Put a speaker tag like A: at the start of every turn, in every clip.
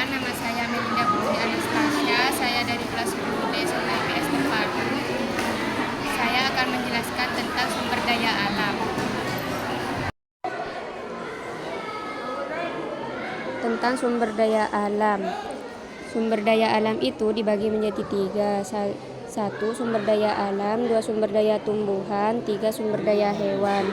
A: Perkenalkan, nama saya Melinda Putri Anastasia. Saya dari kelas 10D SMA IPS Terpadu. Saya akan menjelaskan tentang sumber daya alam.
B: Tentang sumber daya alam. Sumber daya alam itu dibagi menjadi tiga. Satu, sumber daya alam. Dua, sumber daya tumbuhan. Tiga, sumber daya hewan.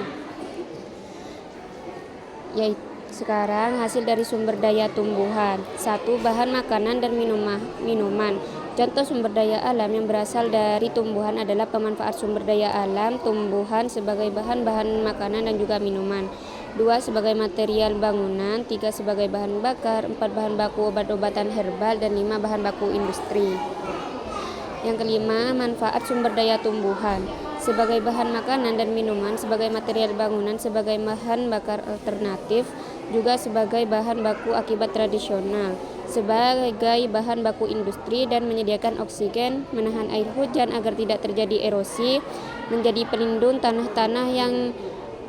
B: Yaitu sekarang hasil dari sumber daya tumbuhan. Satu, bahan makanan dan minuman. Contoh sumber daya alam yang berasal dari tumbuhan adalah pemanfaat sumber daya alam tumbuhan sebagai bahan-bahan makanan dan juga minuman. Dua, sebagai material bangunan. Tiga, sebagai bahan bakar. Empat, bahan baku obat-obatan herbal. Dan lima, bahan baku industri. Yang kelima, manfaat sumber daya tumbuhan sebagai bahan makanan dan minuman, sebagai material bangunan, sebagai bahan bakar alternatif, juga sebagai bahan baku akibat tradisional, sebagai bahan baku industri dan menyediakan oksigen, menahan air hujan agar tidak terjadi erosi, menjadi pelindung tanah-tanah yang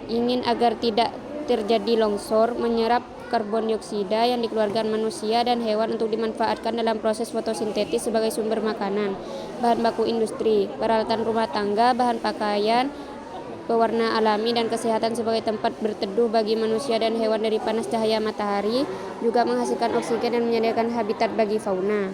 B: ingin agar tidak terjadi longsor, menyerap karbon dioksida yang dikeluarkan manusia dan hewan untuk dimanfaatkan dalam proses fotosintetis sebagai sumber makanan, bahan baku industri, peralatan rumah tangga, bahan pakaian, pewarna alami, dan kesehatan sebagai tempat berteduh bagi manusia dan hewan dari panas cahaya matahari, juga menghasilkan oksigen dan menyediakan habitat bagi fauna.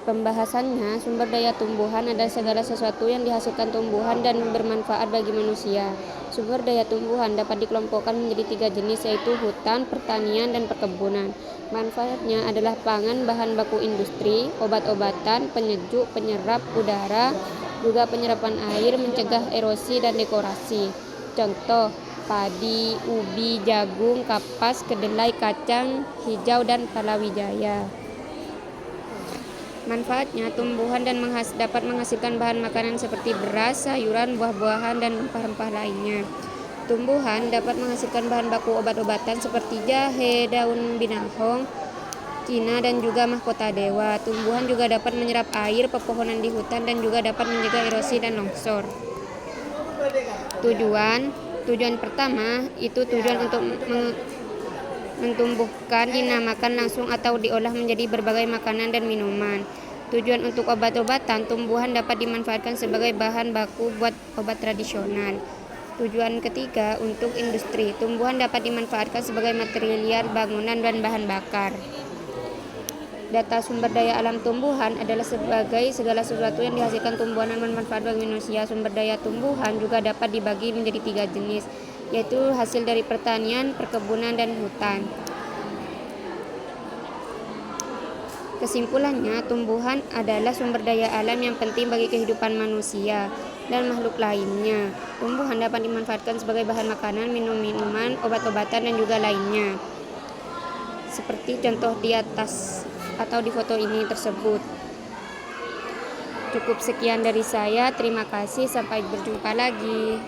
B: Pembahasannya, sumber daya tumbuhan adalah segala sesuatu yang dihasilkan tumbuhan dan bermanfaat bagi manusia. Sumber daya tumbuhan dapat dikelompokkan menjadi tiga jenis, yaitu hutan, pertanian, dan perkebunan. Manfaatnya adalah pangan, bahan baku industri, obat-obatan, penyejuk, penyerap udara, juga penyerapan air, mencegah erosi dan dekorasi. Contoh, padi, ubi, jagung, kapas, kedelai, kacang hijau, dan palawija. Manfaatnya, tumbuhan dan dapat menghasilkan bahan makanan seperti beras, sayuran, buah-buahan, dan rempah-rempah lainnya. Tumbuhan dapat menghasilkan bahan baku obat-obatan seperti jahe, daun binahong, Cina, dan juga mahkota dewa. Tumbuhan juga dapat menyerap air pepohonan di hutan dan juga dapat mencegah erosi dan longsor. Tujuan pertama itu tujuan untuk mentumbuhkan, dinamakan langsung atau diolah menjadi berbagai makanan dan minuman. Tujuan untuk obat-obatan, tumbuhan dapat dimanfaatkan sebagai bahan baku buat obat tradisional. Tujuan ketiga, untuk industri, tumbuhan dapat dimanfaatkan sebagai material bangunan dan bahan bakar. Data sumber daya alam tumbuhan adalah sebagai segala sesuatu yang dihasilkan tumbuhan dan bermanfaat bagi manusia. Sumber daya tumbuhan juga dapat dibagi menjadi tiga jenis, yaitu hasil dari pertanian, perkebunan, dan hutan. Kesimpulannya, tumbuhan adalah sumber daya alam yang penting bagi kehidupan manusia dan makhluk lainnya. Tumbuhan dapat dimanfaatkan sebagai bahan makanan, minuman, obat-obatan, dan juga lainnya. Seperti contoh di atas atau di foto ini tersebut. Cukup sekian dari saya. Terima kasih. Sampai berjumpa lagi.